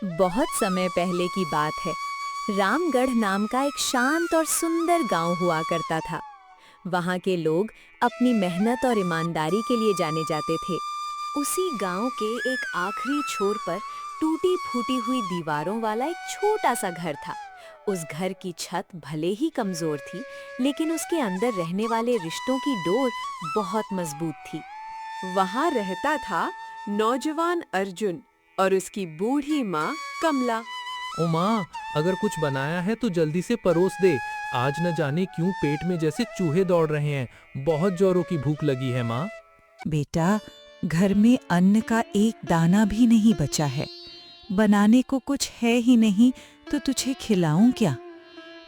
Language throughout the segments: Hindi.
बहुत समय पहले की बात है। रामगढ़ नाम का एक शांत और सुंदर गांव हुआ करता था। वहां के लोग अपनी मेहनत और ईमानदारी के लिए जाने जाते थे। उसी गांव के एक आखिरी छोर पर टूटी फूटी हुई दीवारों वाला एक छोटा सा घर था। उस घर की छत भले ही कमजोर थी, लेकिन उसके अंदर रहने वाले रिश्तों की डोर बहुत मजबूत थी। वहां रहता था नौजवान अर्जुन और उसकी बूढ़ी माँ कमला। ओ माँ, अगर कुछ बनाया है तो जल्दी से परोस दे। आज न जाने क्यों पेट में जैसे चूहे दौड़ रहे हैं। बहुत जोरों की भूख लगी है माँ। बेटा, घर में अन्न का एक दाना भी नहीं बचा है। बनाने को कुछ है ही नहीं तो तुझे खिलाऊं क्या?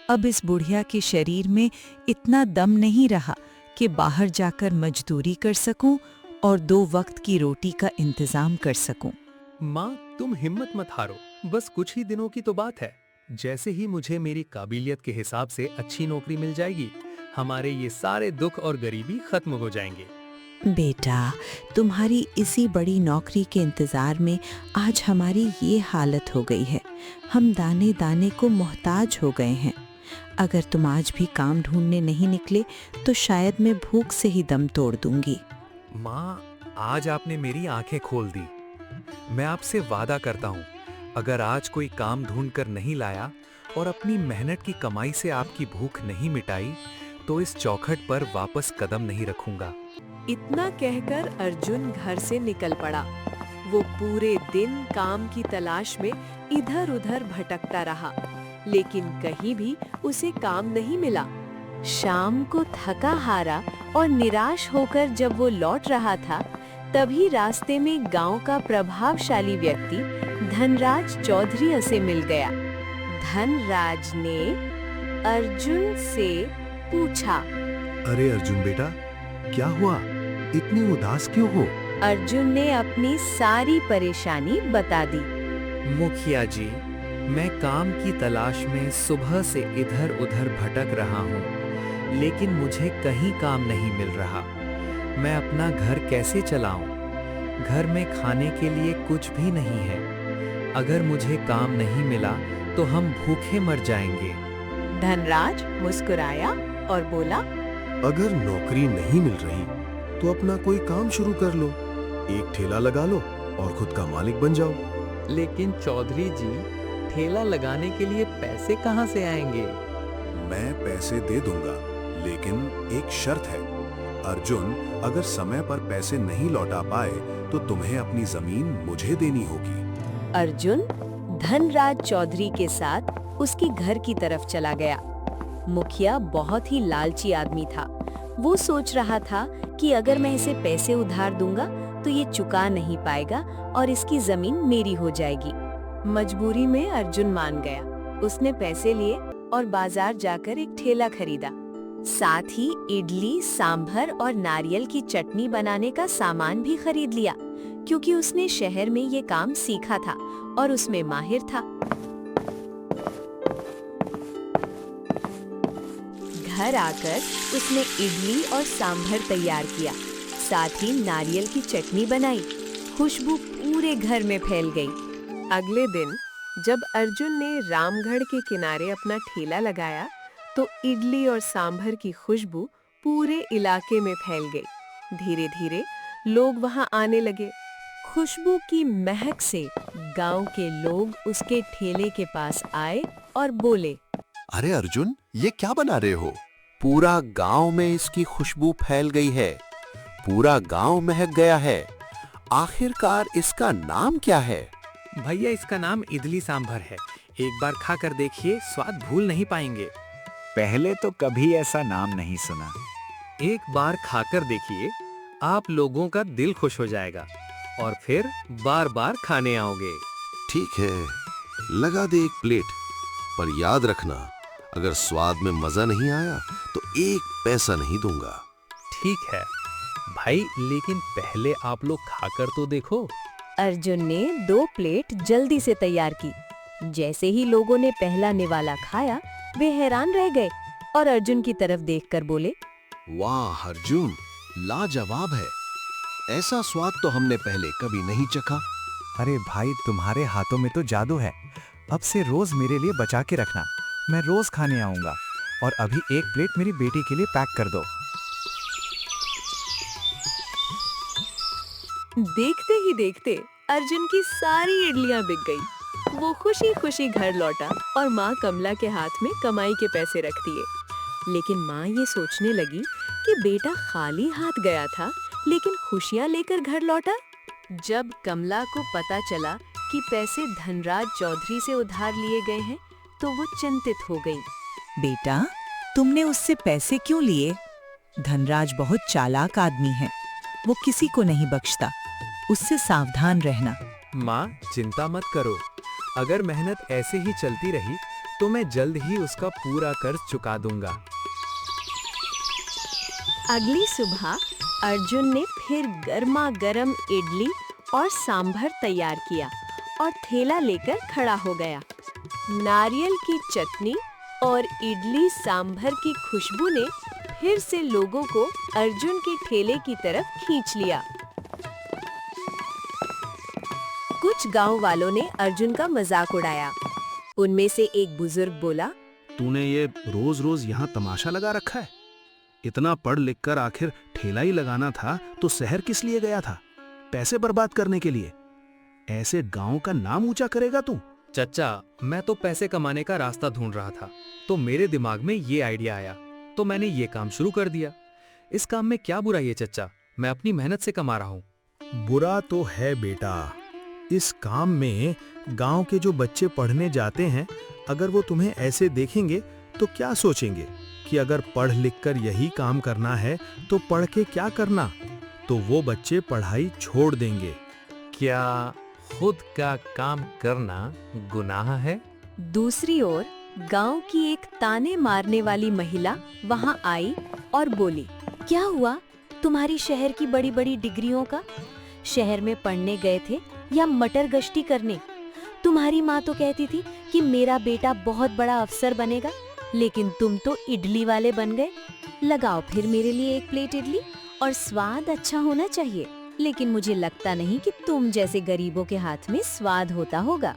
अब इस बुढ़िया के शरीर में इतना दम नहीं रहा कि बाहर जाकर मजदूरी कर सकूं और 2 वक्त की रोटी का इंतजाम कर सकूं। माँ, तुम हिम्मत मत हारो। बस कुछ ही दिनों की तो बात है। जैसे ही मुझे मेरी काबिलियत के हिसाब से अच्छी नौकरी मिल जाएगी, हमारे ये सारे दुख और गरीबी खत्म हो जाएंगे। बेटा, तुम्हारी इसी बड़ी नौकरी के इंतजार में आज हमारी ये हालत हो गई है। हम दाने दाने को मोहताज हो गए हैं। अगर तुम आज भी काम ढूंढने नहीं निकले तो शायद मैं भूख से ही दम तोड़ दूंगी। माँ, आज आपने मेरी आंखें खोल दी। मैं आपसे वादा करता हूँ, अगर आज कोई काम ढूंढ कर नहीं लाया और अपनी मेहनत की कमाई से आपकी भूख नहीं मिटाई, तो इस चौखट पर वापस कदम नहीं रखूंगा। इतना कहकर अर्जुन घर से निकल पड़ा। वो पूरे दिन काम की तलाश में इधर-उधर भटकता रहा, लेकिन कहीं भी उसे काम नहीं मिला। शाम को थका हारा और निराश होकर जब वो लौट रहा था, तभी रास्ते में गांव का प्रभावशाली व्यक्ति धनराज चौधरी से मिल गया। धनराज ने अर्जुन से पूछा, अरे अर्जुन बेटा, क्या हुआ? इतनी उदास क्यों हो? अर्जुन ने अपनी सारी परेशानी बता दी। मुखिया जी, मैं काम की तलाश में सुबह से इधर-उधर भटक रहा हूँ, लेकिन मुझे कहीं काम नहीं मिल रहा। मैं अपना घर कैसे चलाऊं? घर में खाने के लिए कुछ भी नहीं है। अगर मुझे काम नहीं मिला तो हम भूखे मर जाएंगे। धनराज मुस्कुराया और बोला, अगर नौकरी नहीं मिल रही तो अपना कोई काम शुरू कर लो। एक ठेला लगा लो और खुद का मालिक बन जाओ। लेकिन चौधरी जी, ठेला लगाने के लिए पैसे कहाँ से आएंगे? मैं पैसे दे दूंगा, लेकिन एक शर्त है। अर्जुन, अगर समय पर पैसे नहीं लौटा पाए तो तुम्हें अपनी जमीन मुझे देनी होगी। अर्जुन धनराज चौधरी के साथ उसकी घर की तरफ चला गया। मुखिया बहुत ही लालची आदमी था। वो सोच रहा था कि अगर मैं इसे पैसे उधार दूंगा तो ये चुका नहीं पाएगा और इसकी जमीन मेरी हो जाएगी। मजबूरी में अर्जुन मान गया। उसने पैसे लिए और बाजार जाकर एक ठेला खरीदा। साथ ही इडली, सांभर और नारियल की चटनी बनाने का सामान भी खरीद लिया, क्योंकि उसने शहर में ये काम सीखा था और उसमें माहिर था। घर आकर उसने इडली और सांभर तैयार किया, साथ ही नारियल की चटनी बनाई। खुशबू पूरे घर में फैल गई। अगले दिन जब अर्जुन ने रामगढ़ के किनारे अपना ठेला लगाया, तो इडली और सांभर की खुशबू पूरे इलाके में फैल गई। धीरे धीरे लोग वहां आने लगे। खुशबू की महक से गांव के लोग उसके ठेले के पास आए और बोले, अरे अर्जुन, ये क्या बना रहे हो? पूरा गांव में इसकी खुशबू फैल गई है। पूरा गांव महक गया है। आखिरकार इसका नाम क्या है? भैया, इसका नाम इडली सांभर है। एक बार खा कर देखिए, स्वाद भूल नहीं पाएंगे। पहले तो कभी ऐसा नाम नहीं सुना। एक बार खाकर देखिए, आप लोगों का दिल खुश हो जाएगा और फिर बार बार खाने आओगे। ठीक है, लगा दे एक प्लेट, पर याद रखना, अगर स्वाद में मजा नहीं आया तो 1 पैसा नहीं दूंगा। ठीक है भाई, लेकिन पहले आप लोग खाकर तो देखो। अर्जुन ने 2 प्लेट जल्दी से तैयार की। जैसे ही लोगों ने पहला निवाला खाया, वे हैरान रह गए और अर्जुन की तरफ देखकर बोले, वाह अर्जुन, लाजवाब है। ऐसा स्वाद तो हमने पहले कभी नहीं चखा। अरे भाई, तुम्हारे हाथों में तो जादू है। अब से रोज मेरे लिए बचा के रखना, मैं रोज खाने आऊंगा। और अभी एक प्लेट मेरी बेटी के लिए पैक कर दो। देखते ही देखते अर्जुन की सारी इडलियां बिक गई। वो खुशी खुशी घर लौटा और माँ कमला के हाथ में कमाई के पैसे रख दिए। लेकिन माँ ये सोचने लगी कि बेटा खाली हाथ गया था, लेकिन खुशियाँ लेकर घर लौटा। जब कमला को पता चला कि पैसे धनराज चौधरी से उधार लिए गए हैं, तो वो चिंतित हो गई। बेटा, तुमने उससे पैसे क्यों लिए? धनराज बहुत चालाक आदमी है, वो किसी को नहीं बख्शता। उससे सावधान रहना। माँ, चिंता मत करो। अगर मेहनत ऐसे ही चलती रही तो मैं जल्द ही उसका पूरा कर्ज चुका दूंगा। अगली सुबह अर्जुन ने फिर गर्मा गर्म इडली और सांभर तैयार किया और ठेला लेकर खड़ा हो गया। नारियल की चटनी और इडली सांभर की खुशबू ने फिर से लोगों को अर्जुन के ठेले की तरफ खींच लिया। कुछ गांव वालों ने अर्जुन का मजाक उड़ाया। उनमें से एक बुजुर्ग बोला, तूने ये रोज रोज यहाँ तमाशा लगा रखा है? इतना पढ़ लिख कर आखिर ठेला ही लगाना था तो शहर किस लिए गया था? पैसे बर्बाद करने के लिए? ऐसे गांव का नाम ऊंचा करेगा तू? चच्चा, मैं तो पैसे कमाने का रास्ता ढूंढ रहा था, तो मेरे दिमाग में ये आइडिया आया, तो मैंने ये काम शुरू कर दिया। इस काम में क्या बुराई है चच्चा? मैं अपनी मेहनत से कमा रहा हूँ। बुरा तो है बेटा। इस काम में गांव के जो बच्चे पढ़ने जाते हैं, अगर वो तुम्हें ऐसे देखेंगे तो क्या सोचेंगे कि अगर पढ़ लिख कर यही काम करना है तो पढ़ के क्या करना? तो वो बच्चे पढ़ाई छोड़ देंगे। क्या खुद का काम करना गुनाह है? दूसरी ओर गांव की एक ताने मारने वाली महिला वहां आई और बोली, क्या हुआ तुम्हारी शहर की बड़ी बड़ी डिग्रियों का? शहर में पढ़ने गए थे या मटर गश्ती करने? तुम्हारी माँ तो कहती थी कि मेरा बेटा बहुत बड़ा अफसर बनेगा, लेकिन तुम तो इडली वाले बन गए। लगाओ फिर मेरे लिए एक प्लेट इडली, और स्वाद अच्छा होना चाहिए, लेकिन मुझे लगता नहीं कि तुम जैसे गरीबों के हाथ में स्वाद होता होगा।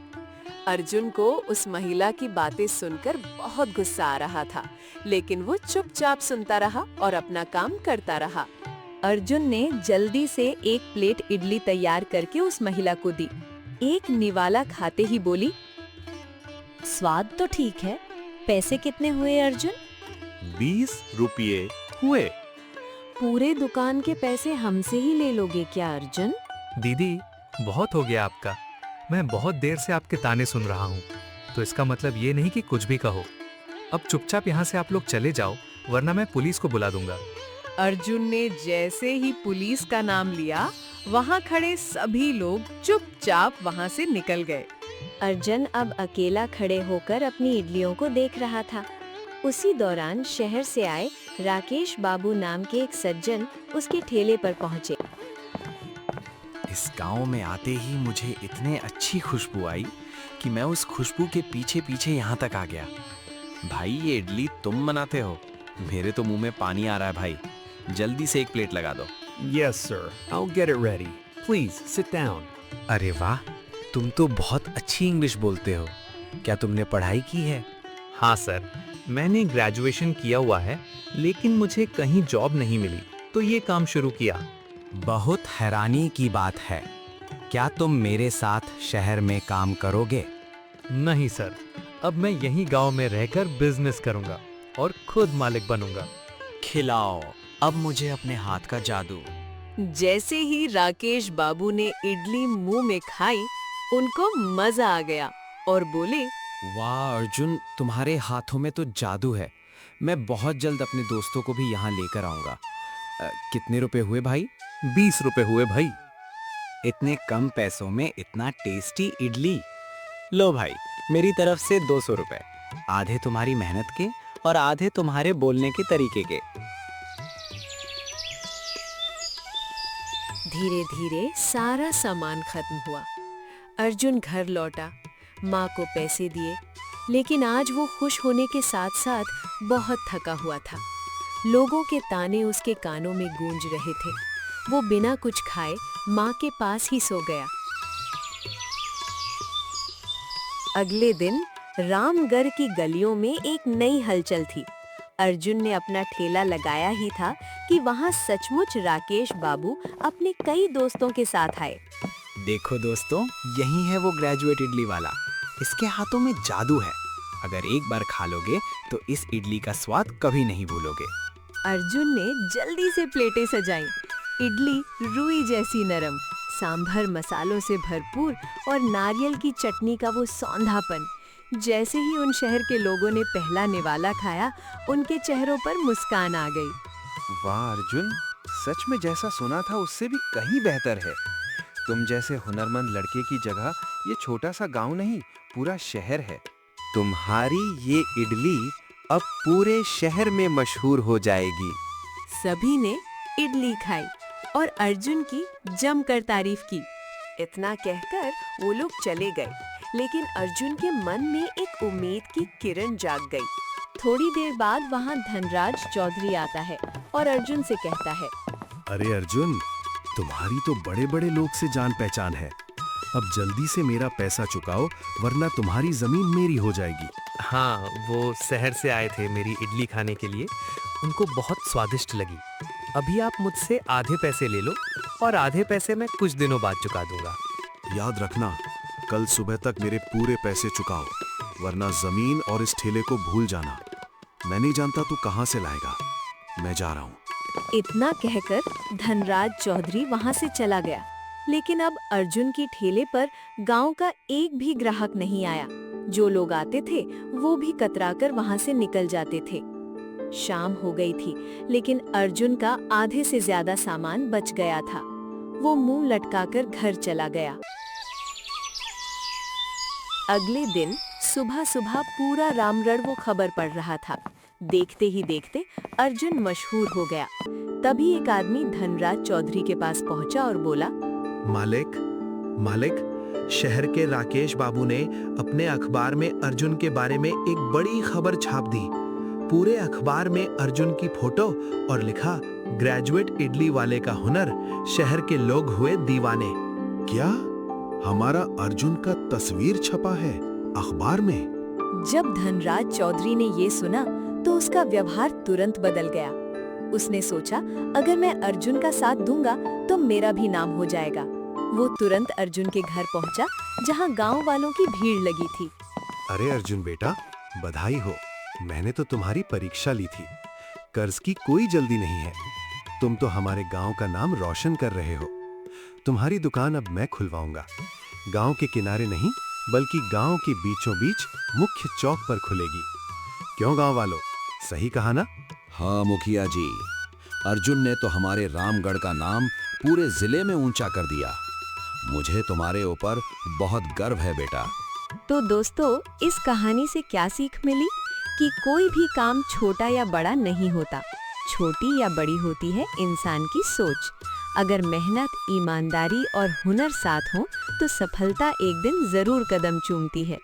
अर्जुन को उस महिला की बातें सुनकर बहुत गुस्सा आ रहा था, लेकिन वो चुपचाप सुनता रहा और अपना काम करता रहा। अर्जुन ने जल्दी से एक प्लेट इडली तैयार करके उस महिला को दी। एक निवाला खाते ही बोली, स्वाद तो ठीक है, पैसे कितने हुए अर्जुन? 20 रुपये हुए। पूरे दुकान के पैसे हमसे ही ले लोगे क्या अर्जुन? दीदी, बहुत हो गया आपका। मैं बहुत देर से आपके ताने सुन रहा हूँ, तो इसका मतलब ये नहीं कि कुछ भी कहो। अब चुपचाप यहाँ से आप लोग चले जाओ, वरना मैं पुलिस को बुला दूंगा। अर्जुन ने जैसे ही पुलिस का नाम लिया, वहाँ खड़े सभी लोग चुपचाप वहाँ से निकल गए। अर्जुन अब अकेला खड़े होकर अपनी इडलियों को देख रहा था। उसी दौरान शहर से आए राकेश बाबू नाम के एक सज्जन उसके ठेले पर पहुँचे। इस गांव में आते ही मुझे इतने अच्छी खुशबू आई कि मैं उस खुशबू के पीछे पीछे यहाँ तक आ गया। भाई, ये इडली तुम बनाते हो? मेरे तो मुंह में पानी आ रहा है भाई। जल्दी से एक प्लेट लगा दो। Yes, sir. I'll get it ready. Please sit down. अरे वाह, तुम तो बहुत अच्छी इंग्लिश बोलते हो। क्या तुमने पढ़ाई की है? हाँ सर, मैंने ग्रेजुएशन किया हुआ है, लेकिन मुझे कहीं जॉब नहीं मिली, तो ये काम शुरू किया। बहुत हैरानी की बात है। क्या तुम मेरे साथ शहर में काम करोगे? नहीं सर, अब मैं यहीं गांव में रहकर बिजनेस करूंगा और खुद मालिक बनूंगा। खिलाओ अब मुझे अपने हाथ का जादू। जैसे ही राकेश बाबू ने इडली मुंह में खाई, उनको मजा आ गया और बोले, वाह अर्जुन, तुम्हारे हाथों में तो जादू है। मैं बहुत जल्द अपने दोस्तों को भी यहाँ लेकर आऊंगा। कितने रुपए हुए भाई? 20 रुपए हुए भाई। इतने कम पैसों में इतना टेस्टी इडली। लो भाई, मेरी तरफ से 200 रुपए। आधे तुम्हारी मेहनत के और आधे तुम्हारे बोलने के तरीके के। धीरे धीरे सारा सामान खत्म हुआ। अर्जुन घर लौटा, माँ को पैसे दिए, लेकिन आज वो खुश होने के साथ साथ बहुत थका हुआ था। लोगों के ताने उसके कानों में गूंज रहे थे। वो बिना कुछ खाए माँ के पास ही सो गया। अगले दिन रामगढ़ की गलियों में एक नई हलचल थी। अर्जुन ने अपना ठेला लगाया ही था कि वहाँ सचमुच राकेश बाबू अपने कई दोस्तों के साथ आए। देखो दोस्तों, यही है वो ग्रेजुएट इडली वाला। इसके हाथों में जादू है। अगर एक बार खा लोगे तो इस इडली का स्वाद कभी नहीं भूलोगे। अर्जुन ने जल्दी से प्लेटें सजाईं। इडली रुई जैसी नरम, सांभर मसालों से भरपूर और नारियल की चटनी का वो सौंधापन। जैसे ही उन शहर के लोगों ने पहला निवाला खाया, उनके चेहरों पर मुस्कान आ गई। वाह अर्जुन, सच में जैसा सुना था उससे भी कहीं बेहतर है। तुम जैसे हुनरमंद लड़के की जगह ये छोटा सा गांव नहीं, पूरा शहर है। तुम्हारी ये इडली अब पूरे शहर में मशहूर हो जाएगी। सभी ने इडली खाई और अर्जुन की जमकर तारीफ की। इतना कहकर वो लोग चले गए, लेकिन अर्जुन के मन में एक उम्मीद की किरण जाग गई। थोड़ी देर बाद वहाँ धनराज चौधरी आता है और अर्जुन से कहता है, अरे अर्जुन, तुम्हारी तो बड़े-बड़े लोग से जान पहचान है। अब जल्दी से मेरा पैसा चुकाओ, वरना तुम्हारी जमीन मेरी हो जाएगी। हाँ, वो शहर से आए थे मेरी इडली खाने के लिए। उनको बहुत स्वादिष्ट लगी। अभी आप मुझसे आधे पैसे ले लो और आधे पैसे मैं कुछ दिनों बाद चुका दूंगा। याद रखना, कल सुबह तक मेरे पूरे पैसे चुकाओ, वरना जमीन और इस ठेले को भूल जाना। मैं नहीं जानता तू कहाँ से लाएगा। मैं जा रहा हूँ। इतना कहकर धनराज चौधरी वहाँ से चला गया। लेकिन अब अर्जुन की ठेले पर गांव का एक भी ग्राहक नहीं आया। जो लोग आते थे वो भी कतराकर वहाँ से निकल जाते थे। शाम हो गई थी, लेकिन अर्जुन का आधे से ज्यादा सामान बच गया था। वो मुंह लटकाकर घर चला गया। अगले दिन सुबह सुबह पूरा रामगढ़ वो खबर पढ़ रहा था। देखते ही देखते अर्जुन मशहूर हो गया। तभी एक आदमी धनराज चौधरी के पास पहुंचा और बोला, मालिक, शहर के राकेश बाबू ने अपने अखबार में अर्जुन के बारे में एक बड़ी खबर छाप दी। पूरे अखबार में अर्जुन की फोटो और लिखा, ग्रेजुएट इडली वाले का हुनर, शहर के लोग हुए दीवाने। क्या हमारा अर्जुन का तस्वीर छपा है अखबार में? जब धनराज चौधरी ने ये सुना तो उसका व्यवहार तुरंत बदल गया। उसने सोचा, अगर मैं अर्जुन का साथ दूंगा तो मेरा भी नाम हो जाएगा। वो तुरंत अर्जुन के घर पहुंचा, जहां गांव वालों की भीड़ लगी थी। अरे अर्जुन बेटा, बधाई हो। मैंने तो तुम्हारी परीक्षा ली थी। कर्ज की कोई जल्दी नहीं है। तुम तो हमारे गांव का नाम रोशन कर रहे हो। तुम्हारी दुकान अब मैं खुलवाऊंगा। गांव के किनारे नहीं, बल्कि गांव के बीचों बीच मुख्य चौक पर खुलेगी। क्यों गांव वालों, सही कहा ना? हाँ मुखिया जी, अर्जुन ने तो हमारे रामगढ़ का नाम पूरे जिले में ऊंचा कर दिया। मुझे तुम्हारे ऊपर बहुत गर्व है बेटा। तो दोस्तों, इस कहानी से क्या सीख मिली? कि कोई भी काम छोटा या बड़ा नहीं होता। छोटी या बड़ी होती है इंसान की सोच। अगर मेहनत, ईमानदारी और हुनर साथ हो तो सफलता एक दिन जरूर कदम चूमती है।